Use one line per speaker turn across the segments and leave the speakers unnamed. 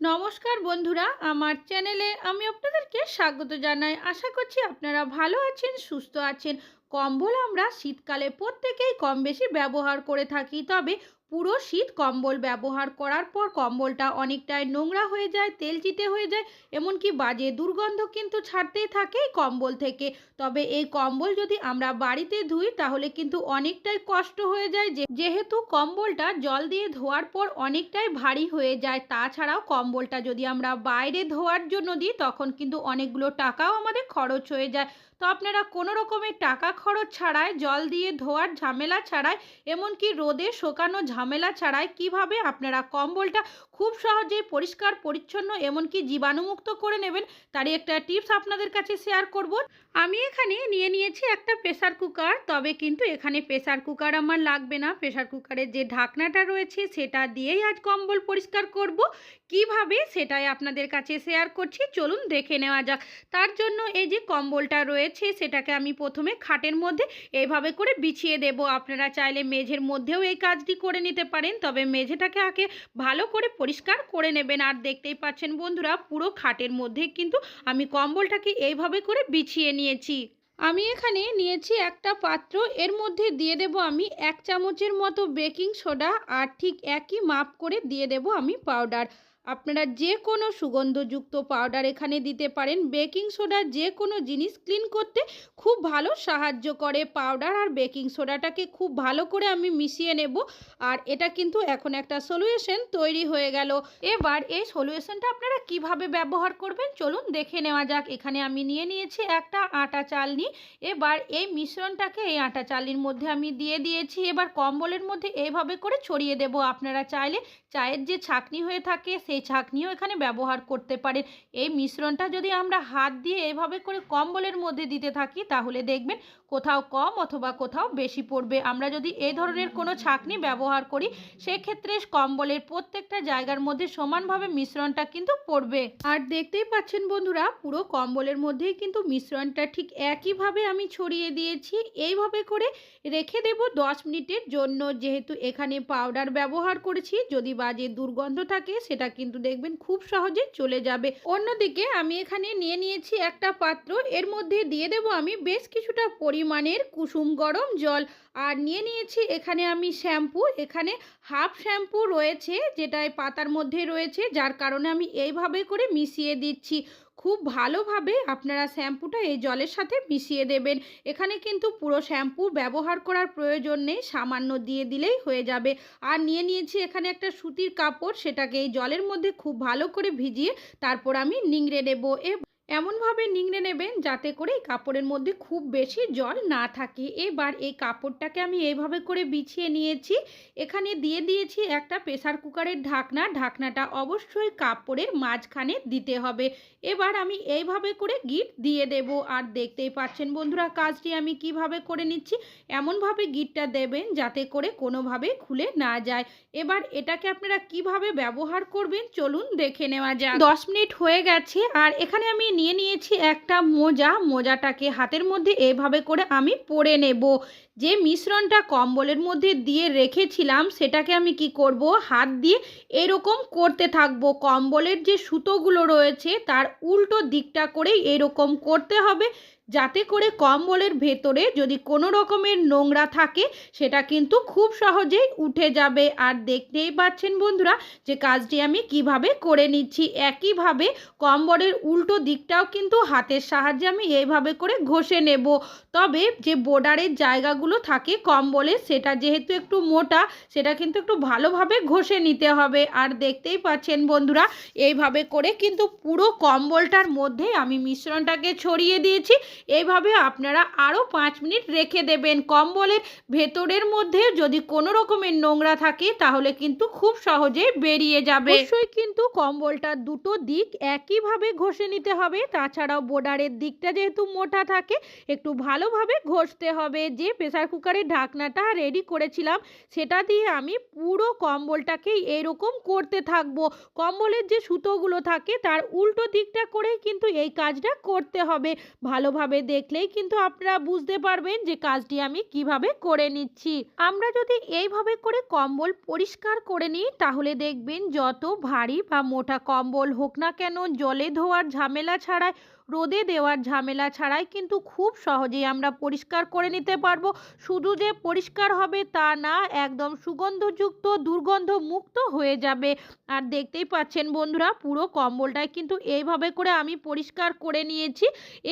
নমস্কার বন্ধুরা, আমার চ্যানেলে আমি আপনাদেরকে স্বাগত জানাই। আশা করছি আপনারা ভালো আছেন, সুস্থ আছেন। কম্বল আমরা শীতকালে প্রত্যেকেই কম বেশি ব্যবহার করে থাকি, তবে পুরো শীত কম্বল ব্যবহার করার পর কম্বলটা অনেকটাই নোংরা হয়ে যায়, তেলচিটে হয়ে যায়, এমনকি বাজে দুর্গন্ধ কিন্তু ছাড়তেই থাকে এই কম্বল থেকে। তবে এই কম্বল যদি আমরা বাড়িতে ধুই তাহলে কিন্তু অনেকটাই কষ্ট হয়ে যায়, যেহেতু কম্বলটা জল দিয়ে ধোয়ার পর অনেকটাই ভারী হয়ে যায়। তাছাড়াও কম্বলটা যদি আমরা বাইরে ধোয়ার জন্য দিই তখন কিন্তু অনেকগুলো টাকাও আমাদের খরচ হয়ে যায়। তো আপনারা কোনো রকমের টাকা খরচ ছাড়াই, জল দিয়ে ধোয়ার ঝামেলা ছাড়াই, এমনকি রোদে শুকানো ঝামেলা ছাড়াই কিভাবে আপনারা কম্বলটা খুব সহজেই পরিষ্কার পরিচ্ছন্ন এমনকি জীবাণুমুক্ত করে নেবেন, তারই একটা টিপস আপনাদের কাছে শেয়ার করব। আমি এখানে নিয়ে নিয়েছি একটা প্রেসার কুকার, তবে কিন্তু এখানে প্রেসার কুকার আমার লাগবে না। প্রেসার কুকারের যে ঢাকনাটা রয়েছে সেটা দিয়েই আজ কম্বল পরিষ্কার করব। কিভাবে সেটাই আপনাদের কাছে শেয়ার করছি, চলুন দেখে নেওয়া যাক। তার জন্য এই যে কম্বলটা রয়েছে সেটাকে আমি প্রথমে খাটের মধ্যে এইভাবে করে বিছিয়ে দেব। আপনারা চাইলে মেঝের মধ্যেও এই কাজটি করে নিতে পারেন, তবে মেঝেটাকে আগে ভালো করে পরিষ্কার করে নেবেন। আর দেখতেই পাচ্ছেন বন্ধুরা, পুরো খাটের মধ্যে কিন্তু আমি কম্বলটাকে এইভাবে করে বিছিয়ে নিয়েছি। আমি এখানে নিয়েছি একটা পাত্র, এর মধ্যে দিয়ে দেব আমি 1 চামচের মতো বেকিং সোডা, আর ঠিক একই মাপ করে দিয়ে দেব আমি পাউডার। আপনারা যে কোনো সুগন্ধযুক্ত পাউডার এখানে দিতে পারেন। বেকিং সোডা যে কোনো জিনিস ক্লিন করতে খুব ভালো সাহায্য করে। পাউডার আর বেকিং সোডাটাকে খুব ভালো করে আমি মিশিয়ে নেব। আর এটা কিন্তু এখন একটা সলিউশন তৈরি হয়ে গেল। এবার এই সলিউশনটা আপনারা কিভাবে ব্যবহার করবেন চলুন দেখে নেওয়া যাক। এখানে আমি নিয়ে নিয়েছি একটা আটা চালনি। এবার এই মিশ্রণটাকে এই আটা চালনির মধ্যে আমি দিয়ে দিয়েছি। এবার কম্বলের মধ্যে এইভাবে করে ছড়িয়ে দেব। আপনারা চাইলে চায়ের যে ছাঁকনি হয়ে থাকে সেই ছাঁকনিও এখানে ব্যবহার করতে পারেন। এই মিশ্রণটা যদি আমরা হাত দিয়ে এভাবে করে কম্বলের মধ্যে দিতে থাকি তাহলে দেখবেন কোথাও কম অথবা কোথাও বেশি পড়বে। আমরা যদি এই ধরনের কোনো ছাঁকনি ব্যবহার করি সেক্ষেত্রে কম্বলের প্রত্যেকটা জায়গার মধ্যে সমানভাবে মিশ্রণটা কিন্তু পড়বে। আর দেখতেই পাচ্ছেন বন্ধুরা, পুরো কম্বলের মধ্যেই কিন্তু মিশ্রণটা ঠিক একইভাবে আমি ছড়িয়ে দিয়েছি। এইভাবে করে রেখে দেব 10 মিনিটের জন্য। যেহেতু এখানে পাউডার ব্যবহার করেছি, যদি বাজে দুর্গন্ধ থাকে সেটা কিন্তু দেখবেন খুব সহজে চলে যাবে। অন্যদিকে আমি এখানে নিয়ে নিয়েছি একটা পাত্র, এর মধ্যে দিয়ে দেব আমি বেশ কিছুটা পরিমাণের কুসুম গরম জল। আর নিয়ে নিয়েছি এখানে আমি শ্যাম্পু। এখানে হাফ শ্যাম্পু রয়েছে, যেটা এই পাতার মধ্যে রয়েছে, যার কারণে আমি এইভাবে করে মিশিয়ে দিচ্ছি। খুব ভালোভাবে আপনারা শ্যাম্পুটা এই জলের সাথে মিশিয়ে দেবেন। এখানে কিন্তু পুরো শ্যাম্পু ব্যবহার করার প্রয়োজন নেই, সামান্য দিয়ে দিলেই হয়ে যাবে। আর নিয়ে নিয়েছি এখানে একটা সুতির কাপড়, সেটাকে এই জলের মধ্যে খুব ভালো করে ভিজিয়ে তারপর আমি নিংড়ে নেব। এমনভাবে নিংড়ে নেবেন যাতে করে এই কাপড়ের মধ্যে খুব বেশি জল না থাকে। এবার এই কাপড়টাকে আমি এইভাবে করে বিছিয়ে নিয়েছি। এখানে দিয়ে দিয়েছি একটা প্রেসার কুকারের ঢাকনা। ঢাকনাটা অবশ্যই কাপড়ের মাঝখানে দিতে হবে। এবার আমি এইভাবে করে গিট দিয়ে দেব। আর দেখতেই পাচ্ছেন বন্ধুরা কাজটি আমি কিভাবে করে নিচ্ছি। এমনভাবে গিটটা দেবেন যাতে করে কোনোভাবে খুলে না যায়। এবার এটাকে আপনারা কিভাবে ব্যবহার করবেন চলুন দেখে নেওয়া যাক। 10 মিনিট হয়ে গেছে। আর এখানে আমি নিয়ে নিয়েছি একটা মোজা। মোজাটাকে হাতের মধ্যে এইভাবে করে আমি পরে নেব। যে মিশ্রণটা কম্বলের মধ্যে দিয়ে রেখেছিলাম সেটাকে আমি কি করব, হাত দিয়ে এরকম করতে থাকবো। কম্বলের যে সুতোগুলো রয়েছে তার উল্টো দিকটা করেই এরকম করতে হবে, যাতে করে কম্বলের ভেতরে যদি কোনো রকমের নোংরা থাকে সেটা কিন্তু খুব সহজেই উঠে যাবে। আর দেখতেই পাচ্ছেন বন্ধুরা যে কাজটি আমি কিভাবে করে নিচ্ছি। একইভাবে কম্বলের উল্টো দিকটাও কিন্তু হাতের সাহায্যে আমি এইভাবে করে ঘষে নেব। তবে যে বর্ডারের জায়গাগুলো থাকে কম্বলে সেটা যেহেতু একটু মোটা, সেটা কিন্তু একটু ভালোভাবে ঘষে নিতে হবে। আর দেখতেই পাচ্ছেন বন্ধুরা এইভাবে করে কিন্তু পুরো কম্বলটার মধ্যে আমি মিশ্রণটাকে ছড়িয়ে দিয়েছি। এইভাবে আপনারা আরও 5 মিনিট রেখে দেবেন। কম্বলের ভেতরের মধ্যে যদি কোনো রকমের নোংরা থাকে তাহলে কিন্তু খুব সহজে বেরিয়ে যাবে। অবশ্যই কিন্তু কম্বলটার দুটো দিক একইভাবে ঘষে নিতে হবে। তাছাড়াও বর্ডারের দিকটা যেহেতু মোটা থাকে একটু ভালোভাবে ঘষতে হবে। যে প্রেসার কুকারের ঢাকনাটা রেডি করেছিলাম সেটা দিয়ে আমি পুরো কম্বলটাকেই এরকম করতে থাকবো। কম্বলের যে সুতোগুলো থাকে তার উল্টো দিকটা করেই কিন্তু এই কাজটা করতে হবে। ভালোভাবে দেখলেই কিন্তু আপনারা বুঝতে পারবেন যে কাজটি আমি কিভাবে করে নিচ্ছি। আমরা যদি এইভাবে করে কম্বল পরিষ্কার করে নিই তাহলে দেখবেন যত ভারী বা মোটা কম্বল হোক না কেন জলে ধোয়ার ঝামেলা ছাড়াই, রোদে দেওয়ার ঝামেলা ছাড়াই কিন্তু খুব সহজেই আমরা পরিষ্কার করে নিতে পারবো। শুধু যে পরিষ্কার হবে তা না, একদম সুগন্ধযুক্ত দুর্গন্ধ মুক্ত হয়ে যাবে। আর দেখতেই পাচ্ছেন বন্ধুরা, পুরো কম্বলটাই কিন্তু এইভাবে করে আমি পরিষ্কার করে নিয়েছি।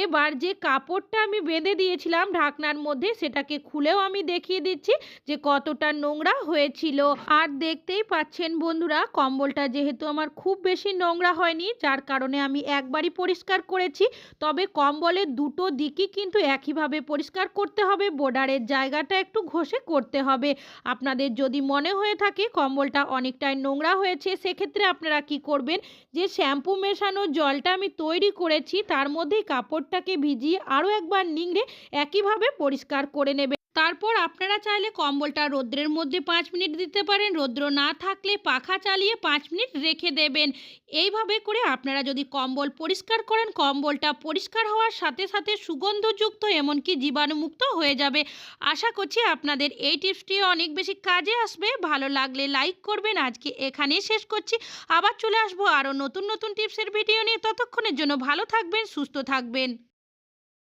এবার যে কাপড়টা আমি বেঁধে দিয়েছিলাম ঢাকনার মধ্যে সেটাকে খুলেও আমি দেখিয়ে দিচ্ছি যে কতটা নোংরা হয়েছিল। আর দেখতেই পাচ্ছেন বন্ধুরা, কম্বলটা যেহেতু আমার খুব বেশি নোংরা হয়নি যার কারণে আমি একবারই পরিষ্কার করেছি। তবে কম্বলের দুটো দিকই কিন্তু একইভাবে পরিষ্কার করতে হবে, বর্ডারের জায়গাটা একটু ঘষে করতে হবে। আপনাদের যদি মনে হয়ে থাকে কম্বলটা অনেকটাই নোংরা হয়েছে সেক্ষেত্রে আপনারা কি করবেন, যে শ্যাম্পু মেশানো জলটা আমি তৈরি করেছি তার মধ্যেই কাপড়টাকে ভিজিয়ে আরও একবার নিংড়ে একইভাবে পরিষ্কার করে নেবেন। তারপর আপনারা চাইলে কম্বলটা রৌদ্রের মধ্যে 5 মিনিট দিতে পারেন, রৌদ্র না থাকলে পাখা চালিয়ে 5 মিনিট রেখে দেবেন। এইভাবে করে আপনারা যদি কম্বল পরিষ্কার করেন কম্বলটা পরিষ্কার হওয়ার সাথে সাথে সুগন্ধযুক্ত এমনকি জীবাণুমুক্ত হয়ে যাবে। আশা করছি আপনাদের এই টিপসটি অনেক বেশি কাজে আসবে। ভালো লাগলে লাইক করবেন। আজকে এখানেই শেষ করছি, আবার চলে আসবো আরও নতুন নতুন টিপসের ভিডিও নিয়ে। ততক্ষণের জন্য ভালো থাকবেন, সুস্থ থাকবেন।